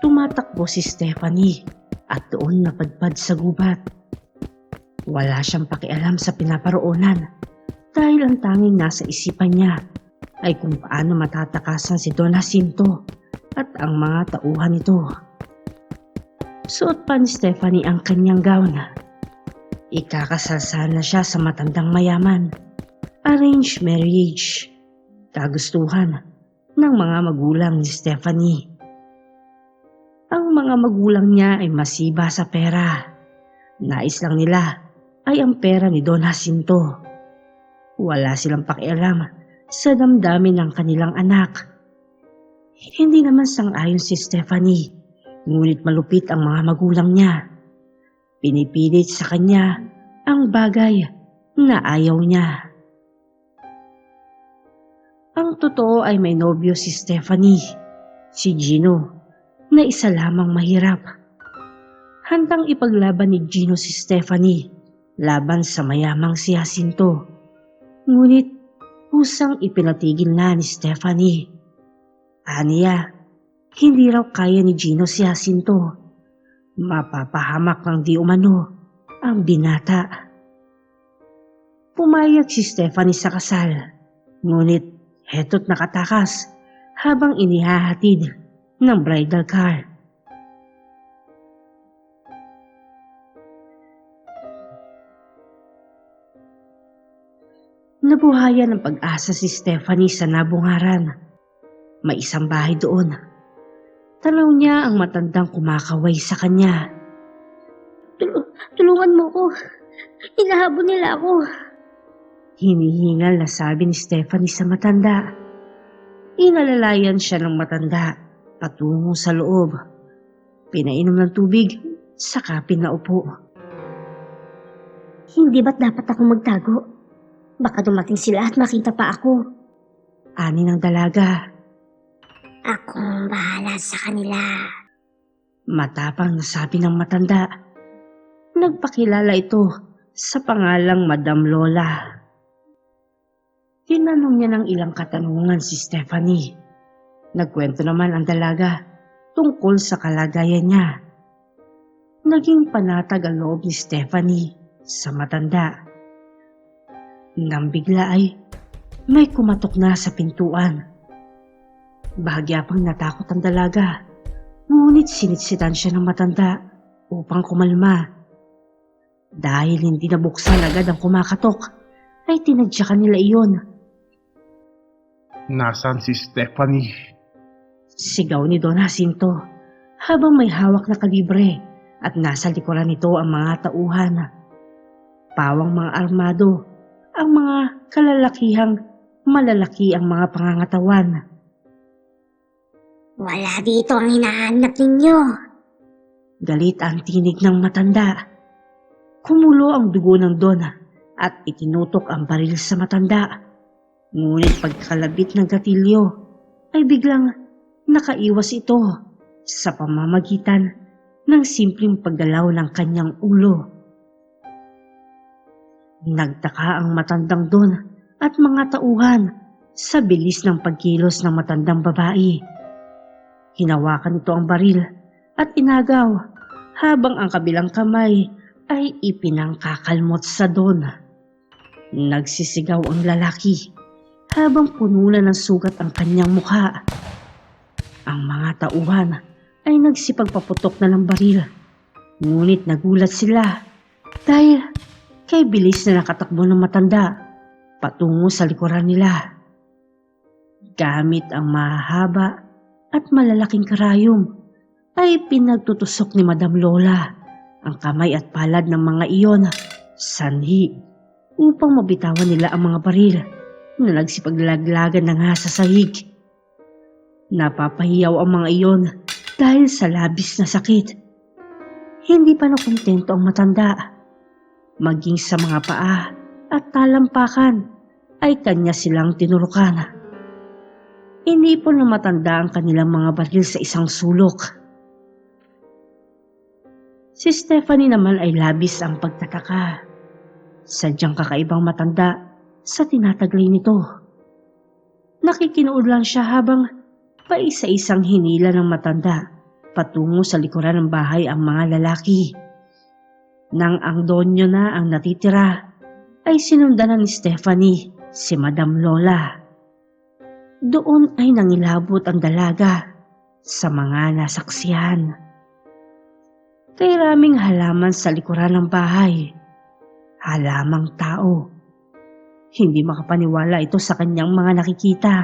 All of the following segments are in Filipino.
Tumatakbo si Stephanie at doon napadpad sa gubat. Wala siyang pakialam sa pinaparoonan dahil ang tanging nasa isipan niya ay kung paano matatakasan si Don Jacinto at ang mga tauhan nito. Suot pa ni Stephanie ang kanyang gown. Ikakasal na siya sa matandang mayaman. Arranged marriage. Kagustuhan ng mga magulang ni Stephanie. Ang mga magulang niya ay masiba sa pera. Nais lang nila ay ang pera ni Don Jacinto. Wala silang pakialam sa damdamin ng kanilang anak. Hindi naman sang-ayon si Stephanie, ngunit malupit ang mga magulang niya. Pinipilit sa kanya ang bagay na ayaw niya. Ang totoo ay may nobyo si Stephanie, si Gino, na isa lamang mahirap. Handang ipaglaban ni Gino si Stephanie laban sa mayamang si Jacinto. Ngunit kusang ipinatigil na ni Stephanie. Aniya, hindi raw kaya ni Gino si Jacinto. Mapapahamak ng di umano ang binata. Pumayag si Stephanie sa kasal, ngunit heto't nakatakas habang inihahatid ng bridal car. Nabuhayan ng pag-asa si Stephanie sa nabungaran. May isang bahay doon. Tanaw niya ang matandang kumakaway sa kanya. Tulungan mo ko. Hinahabol nila ako. Hinihingal na sabi ni Stephanie sa matanda. Inalalayan siya ng matanda patungo sa loob. Pinainom ng tubig, saka pinaupo. Hindi ba't dapat akong magtago? Baka dumating sila at makita pa ako. Ani ng dalaga. Akong bahala sa kanila. Matapang na sabi ng matanda. Nagpakilala ito sa pangalang Madam Lola. Tinanong niya ng ilang katanungan si Stephanie. Nagkwento naman ang dalaga tungkol sa kalagayan niya. Naging panatag ang loob ni Stephanie sa matanda. Nang bigla ay may kumatok na sa pintuan. Bahagya pang natakot ang dalaga, ngunit sinitsitan siya ng matanda upang kumalma. Dahil hindi nabuksan agad ang kumakatok, ay tinadyakan nila iyon. Nasaan si Stephanie? Sigaw ni Don Jacinto habang may hawak na kalibre at nasa likuran nito ang mga tauhan. Pawang mga armado, ang mga kalalakihang malalaki ang mga pangangatawan. Wala dito ang hinahanap ninyo. Galit ang tinig ng matanda. Kumulo ang dugo ng Don at itinutok ang baril sa matanda. Ngunit pagkalabit ng gatilyo ay biglang nakaiwas ito sa pamamagitan ng simpleng paggalaw ng kanyang ulo. Nagtaka ang matandang Don at mga tauhan sa bilis ng pagkilos ng matandang babae. Hinawakan ito ang baril at inagaw habang ang kabilang kamay ay ipinangkakalmot sa Don. Nagsisigaw ang lalaki habang puno na ng sugat ang kanyang mukha. Ang mga tauhan ay nagsipagpaputok na ng baril. Ngunit nagulat sila dahil kay bilis na nakatakbo ng matanda patungo sa likuran nila. Gamit ang mahaba at malalaking karayom ay pinagtutusok ni Madam Lola ang kamay at palad ng mga iyon sanhi upang mabitawan nila ang mga baril na nagsipaglaglagan na nga sa sahig. Napapahiyaw ang mga iyon dahil sa labis na sakit. Hindi pa nakontento ang matanda. Maging sa mga paa at talampakan ay kanya silang tinurukan. Inipon ng matanda ang kanilang mga baril sa isang sulok. Si Stephanie naman ay labis ang pagtataka. Sadyang kakaibang matanda sa tinataglay nito. Nakikinood lang siya habang paisa-isang hinila ng matanda patungo sa likuran ng bahay ang mga lalaki. Nang ang donyo na ang natitira, ay sinundan na ni Stephanie si Madam Lola. Doon ay nangilabot ang dalaga sa mga nasaksihan. Kay raming halaman sa likuran ng bahay, halamang tao. Hindi makapaniwala ito sa kanyang mga nakikita.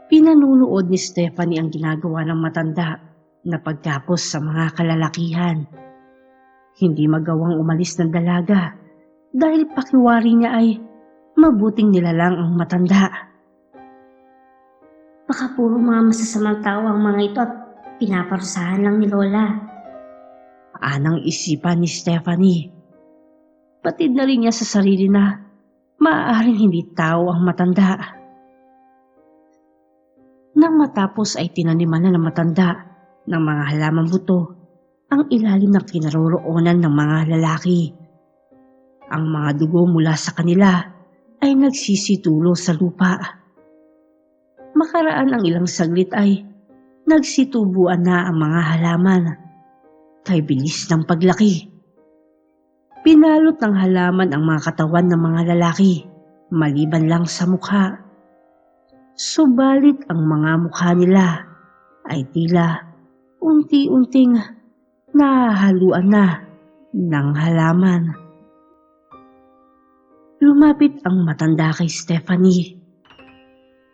Pinanunood ni Stephanie ang ginagawa ng matanda na pagkapos sa mga kalalakihan. Hindi magawang umalis ng dalaga dahil pakiwari niya ay mabuting nilalang ang matanda. Baka puro mga masasamang tao ang mga ito at pinaparusahan lang ni Lola. Anang isipan ni Stephanie. Patid na rin niya sa sarili na maaaring hindi tao ang matanda. Nang matapos ay tinaniman na ng matanda ng mga halamang buto ang ilalim ng kinaroroonan ng mga lalaki. Ang mga dugo mula sa kanila ay nagsisitulo sa lupa. Makaraan ang ilang saglit ay nagsitubuan na ang mga halaman kay bilis ng paglaki. Pinalot ng halaman ang mga katawan ng mga lalaki maliban lang sa mukha. Subalit ang mga mukha nila ay tila unti-unting nahahaluan na ng halaman. Lumapit ang matanda kay Stephanie.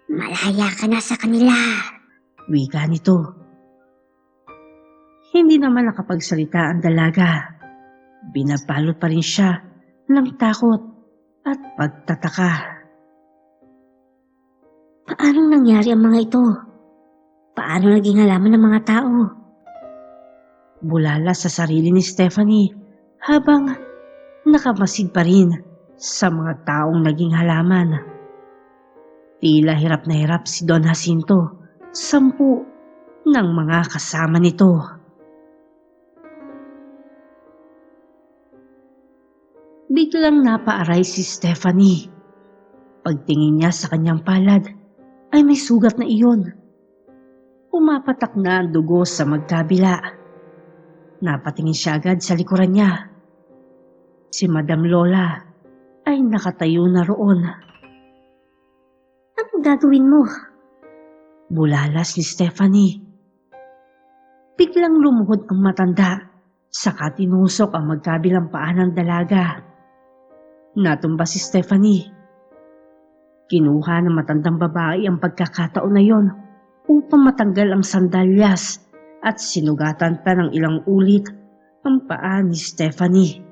Malaya ka na sa kanila. Wika nito. Hindi naman nakapagsalita ang dalaga. Binapalot pa rin siya ng takot at pagtataka. Paano nangyari ang mga ito? Paano naging halaman ng mga tao? Bulala sa sarili ni Stephanie habang nakamasid pa rin sa mga taong naging halaman. Tila hirap na hirap si Don Jacinto, 10 ng mga kasama nito. Biglang napaaray si Stephanie. Pagtingin niya sa kanyang palad ay may sugat na iyon. Pumapatak na ang dugo sa magkabila. Napatingin siya agad sa likuran niya. Si Madam Lola ay nakatayo na roon. Anong gagawin mo? Bulalas ni Stephanie. Biglang lumuhod ang matanda, saka tinusok ang magkabilang paa ng dalaga. Natumba si Stephanie. Kinuha ng matandang babae ang pagkakataon na yon upang matanggal ang sandalyas at sinugatan pa ng ilang ulit ang paa ni Stephanie.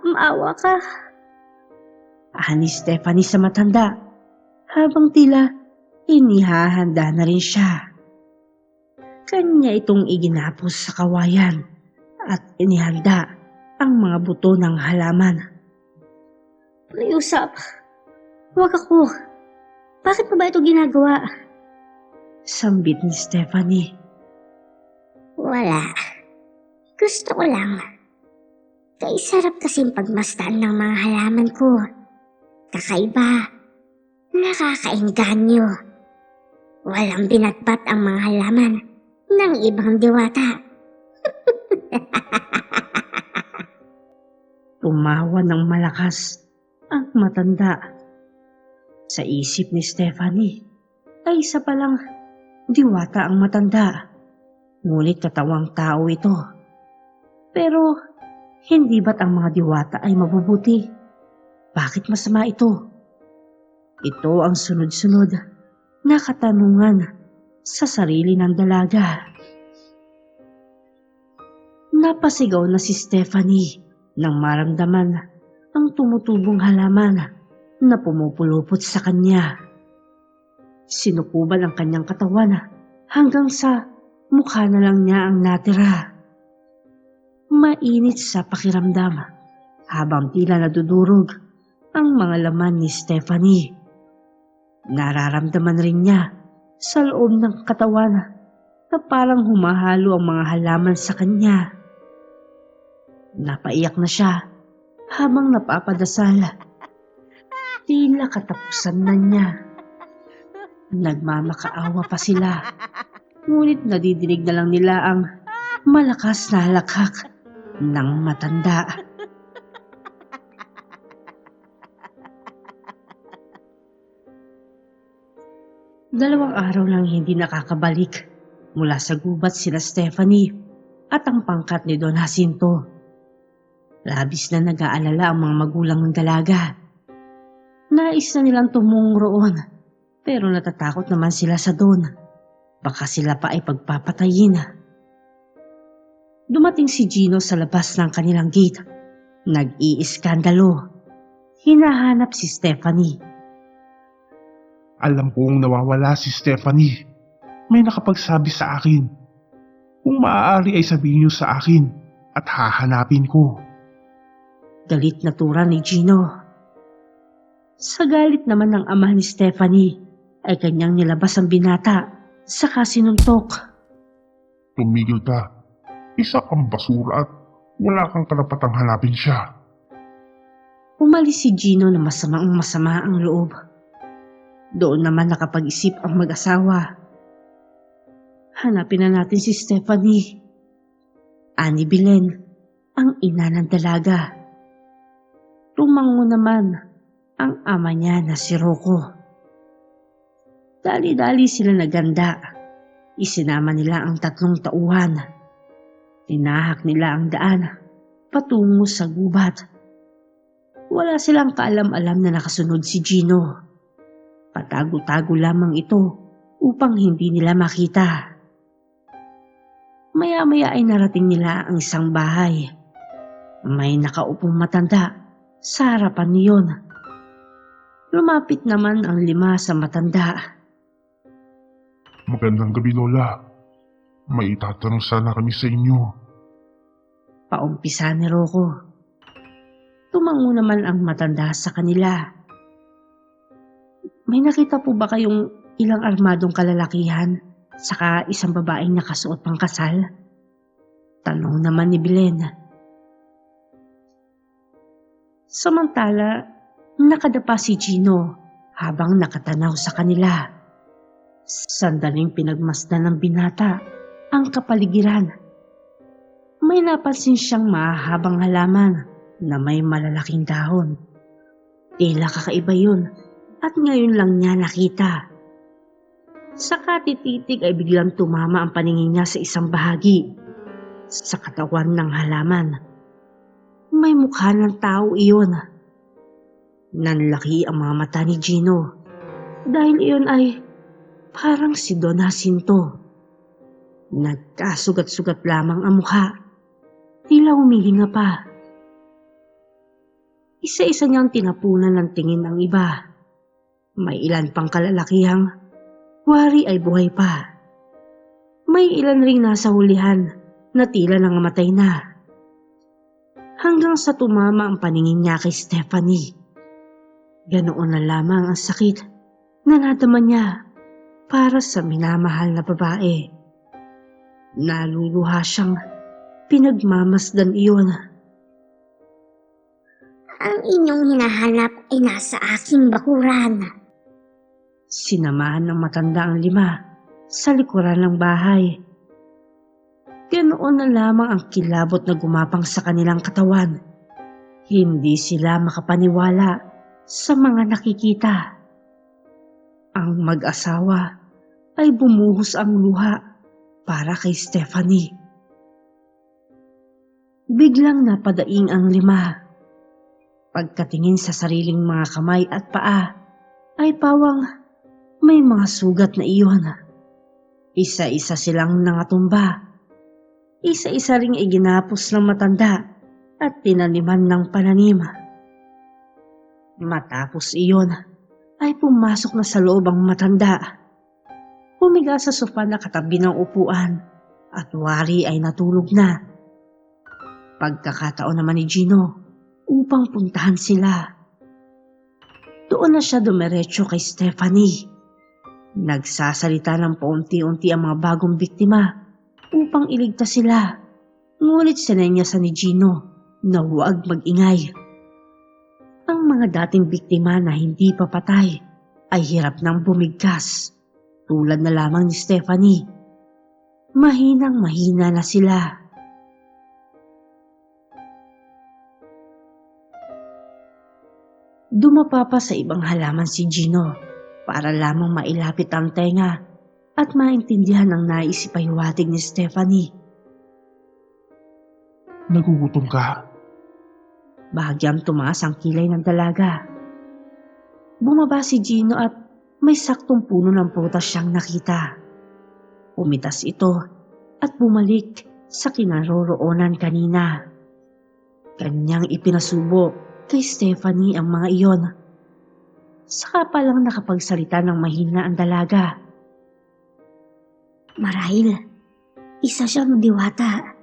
Maawa ka. Ni Stephanie sa matanda habang tila inihahanda na rin siya. Kanya itong iginapos sa kawayan at inihanda ang mga buto ng halaman. Pakiusap. Huwag ako. Bakit mo ba ito ginagawa? Sambit ni Stephanie. Wala. Gusto ko lang. Kay sarap kasing pagmasdan ng mga halaman ko. Kakaiba. Nakakaengganyo. Walang binatbat ang mga halaman ng ibang diwata. Tumawa ng malakas ang matanda. Sa isip ni Stephanie ay isa palang diwata ang matanda. Ngunit katawang tao ito. Pero hindi ba't ang mga diwata ay mabubuti? Bakit masama ito? Ito ang sunod-sunod na katanungan sa sarili ng dalaga. Napasigaw na si Stephanie nang maramdaman ang tumutubong halaman na pumupulupot sa kanya. Sinukuban ang kanyang katawan hanggang sa mukha na lang niya ang natira. Mainit sa pakiramdam habang tila nadudurog ang mga laman ni Stephanie. Nararamdaman rin niya sa loob ng katawan na parang humahalo ang mga halaman sa kanya. Napaiyak na siya habang napapadasal. Tila katapusan na niya. Nagmamakaawa pa sila, ngunit nadidinig na lang nila ang malakas na halakhak ng matanda. Dalawang araw lang hindi nakakabalik mula sa gubat sila Stephanie at ang pangkat ni Don Jacinto. Labis na nag-aalala ang mga magulang ng dalaga. Nais na nilang tumungo roon, pero natatakot naman sila sa Don. Baka sila pa ay pagpapatayin. Dumating si Gino sa labas ng kanilang gate. Nag-iiskandalo. Hinahanap si Stephanie. Alam kong nawawala si Stephanie. May nakapagsabi sa akin. Kung maaari ay sabihin niyo sa akin at hahanapin ko. Galit na tura ni Gino. Sa galit naman ng ama ni Stephanie, ay kanyang nilabas ang binata saka sinuntok. Tumigil ka. Isa kang basura at wala kang karapatang hanapin siya. Umalis si Gino na masama ang loob. Doon naman nakapag-isip ang mag-asawa. Hanapin na natin si Stephanie. Ani Belen, ang ina ng dalaga. Tumango naman ang ama niya na si Rocco. Dali-dali sila naganda. Isinama nila ang 3 tauhan. Tinahak nila ang daan patungo sa gubat. Wala silang kaalam-alam na nakasunod si Gino. Patago-tago lamang ito upang hindi nila makita. Maya-maya ay narating nila ang isang bahay. May nakaupong matanda sa harapan niyon. Lumapit naman ang 5 sa matanda. Magandang gabi, Lola. May itatanong sana kami sa inyo. Paumpisa ni Rocco. Tumango naman ang matanda sa kanila. May nakita po ba kayong ilang armadong kalalakihan saka isang babaeng nakasuot pang kasal? Tanong naman ni Belen. Samantala, nakadapa si Gino habang nakatanaw sa kanila. Sandaling pinagmasdan ng binata ang kapaligiran. May napansin siyang mahabang halaman na may malalaking dahon. Tila kakaiba yun at ngayon lang niya nakita. Sa katititig ay biglang tumama ang paningin niya sa isang bahagi. Sa katawan ng halaman. May mukha ng tao iyon. Nanlaki ang mga mata ni Gino dahil iyon ay parang si Don Jacinto. Nagkasugat-sugat lamang ang mukha. Tila humihinga pa. Isa-isa niyang tinapunan ng tingin ang iba. May ilan pang kalalakihang wari ay buhay pa. May ilan ring nasa hulihan na tila nangamatay na. Hanggang sa tumama ang paningin niya kay Stephanie. Ganoon na lamang ang sakit na nadama niya para sa minamahal na babae. Naluluha siyang pinagmamasdan iyon. Ang inyong hinahanap ay nasa aking bakuran. Sinamahan ng matanda ang 5 sa likuran ng bahay. Ganoon na lamang ang kilabot na gumapang sa kanilang katawan. Hindi sila makapaniwala sa mga nakikita. Ang mag-asawa ay bumuhos ang luha para kay Stephanie. Biglang napadaing ang 5. Pagkatingin sa sariling mga kamay at paa, ay pawang may mga sugat na iyon. Isa-isa silang nangatumba. Isa-isa ring iginapos ng matanda at tinaniman ng pananim. Matapos iyon, ay pumasok na sa loob ang matanda. Humiga sa sofa na katabi ng upuan at wari ay natulog na. Pagkakataon naman ni Gino upang puntahan sila. Doon na siya dumiretso kay Stephanie. Nagsasalita ng paunti-unti ang mga bagong biktima upang iligtas sila. Ngunit sinenyasan ni Gino na huwag mag-ingay. Ang mga dating biktima na hindi pa patay ay hirap nang bumigkas tulad na lamang ni Stephanie. Mahinang mahina na sila. Dumapa pa sa ibang halaman si Gino para lamang mailapit ang tenga at maintindihan ang nais ipahiwatig ni Stephanie. Nagugutom ka? Bahagyang tumaas ang kilay ng dalaga. Bumaba si Gino at may saktong puno ng prutas siyang nakita. Umitas ito at bumalik sa kinaroroonan kanina. Kanyang ipinasubo kay Stephanie ang mga iyon. Saka palang nakapagsalita ng mahina ang dalaga. Marahil, isa siyang diwata.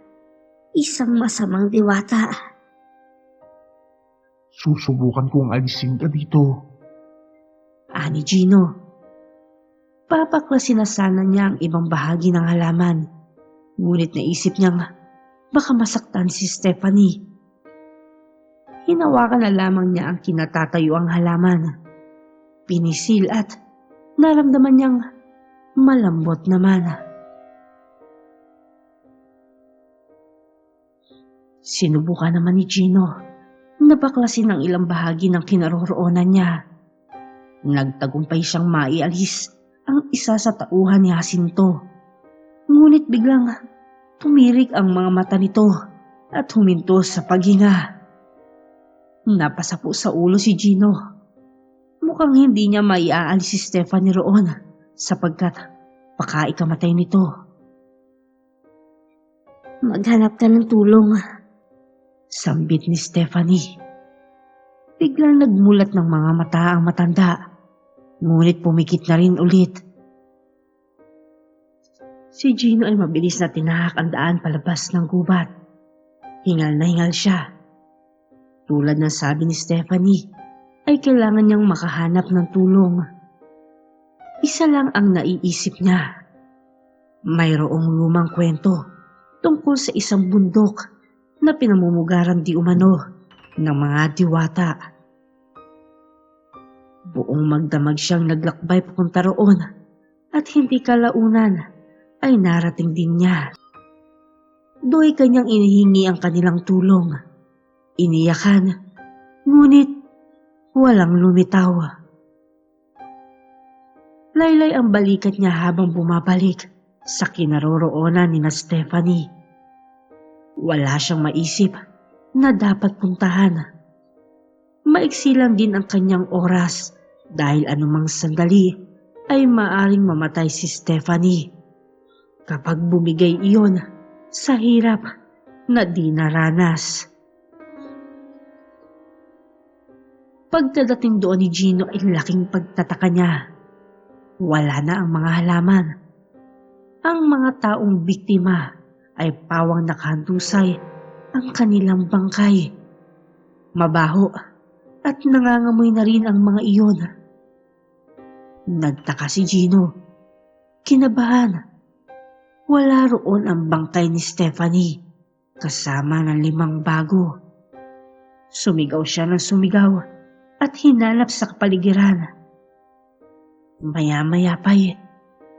Isang masamang diwata. Susubukan kong alisin ka dito. Ani Gino. Papaklasin na sana niya ang ibang bahagi ng halaman. Ngunit naisip niyang baka masaktan si Stephanie. Hinawakan na lamang niya ang kinatatayo ang halaman. Pinisil at naramdaman niyang malambot naman. Sinubukan naman ni Gino na baklasin ang ilang bahagi ng kinaroroonan niya. Nagtagumpay siyang maialis ang isa sa tauhan ni Jacinto. Ngunit biglang tumirik ang mga mata nito at huminto sa paghinga. Napasa po sa ulo si Gino. Mukhang hindi niya maiaalis si Stephanie roon sapagkat pakaikamatay nito. Maghanap ka ng tulong. Sambit ni Stephanie. Biglang nagmulat ng mga mata ang matanda. Ngunit pumikit na rin ulit. Si Gino ay mabilis na tinahak ang daan palabas ng gubat. Hingal na hingal siya. Tulad ng sabi ni Stephanie, ay kailangan niyang makahanap ng tulong. Isa lang ang naiisip niya. Mayroong lumang kwento tungkol sa isang bundok na pinamumugaran di umano ng mga diwata. Buong magdamag siyang naglakbay papunta roon at hindi kalaunan ay narating din niya. Do'y kanyang inihingi ang kanilang tulong. Iniyakan, ngunit walang lumitaw. Laylay ang balikat niya habang bumabalik sa kinaroroonan ni Stephanie. Wala siyang maisip na dapat puntahan. Maiksi lang din ang kanyang oras dahil anumang sandali ay maaring mamatay si Stephanie kapag bumigay iyon sa hirap na di naranas. Pagkadating doon ni Gino ay laking pagtataka niya. Wala na ang mga halaman. Ang mga taong biktima ay pawang nakahandusay ang kanilang bangkay. Mabaho at nangangamoy na rin ang mga iyon. Nagtaka si Gino. Kinabahan. Wala roon ang bangkay ni Stephanie kasama ng 5 bago. Sumigaw siya ng sumigaw at hinanap sa kapaligiran. Maya-maya pa'y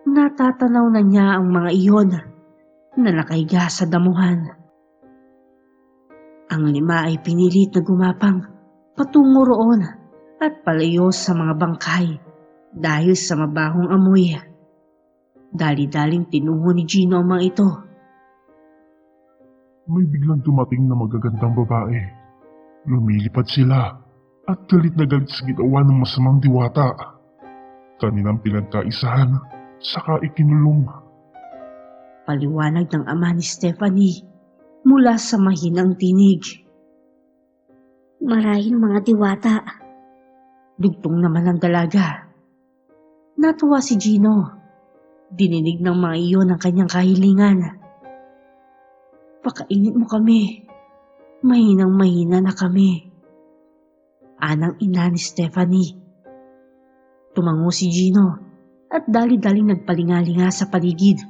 natatanaw na niya ang mga iyon na nakahiga sa damuhan. Ang 5 ay pinilit na gumapang patungo roon at palayo sa mga bangkay dahil sa mabahong amoy. Dali-daling tinungo ni Gino ang mga ito. May biglang dumating na magagandang babae. Lumilipad sila at galit na galit sa ginawa ng masamang diwata. Kanilang pinagkaisahan saka ikinulong. Paliwanag ng ama ni Stephanie mula sa mahinang tinig. Marahil mga diwata. Dugtong naman ng dalaga. Natuwa si Gino. Dininig ng mga iyon ang kanyang kahilingan. Pakainit mo kami. Mahinang mahina na kami. Anang ina ni Stephanie. Tumango si Gino at dali-daling nagpalingalinga sa paligid.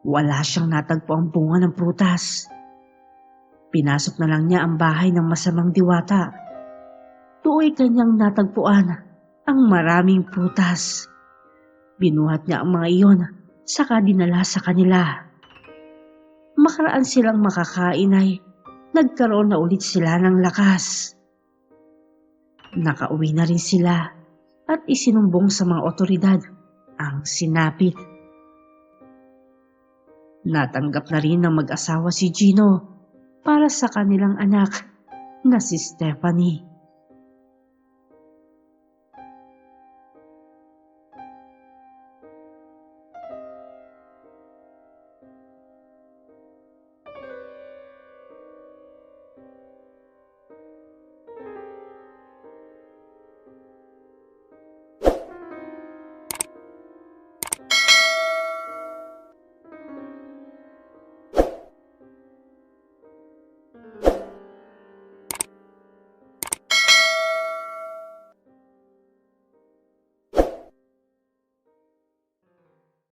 Wala siyang natagpo ang bunga ng prutas. Pinasok na lang niya ang bahay ng masamang diwata. Do'y kanyang natagpuan ang maraming prutas. Binuhat niya ang mga iyon, saka dinala sa kanila. Makaraan silang makakain ay nagkaroon na ulit sila ng lakas. Nakauwi na rin sila at isinumbong sa mga otoridad ang sinapit. Natanggap na rin ng mag-asawa si Gino para sa kanilang anak na si Stephanie.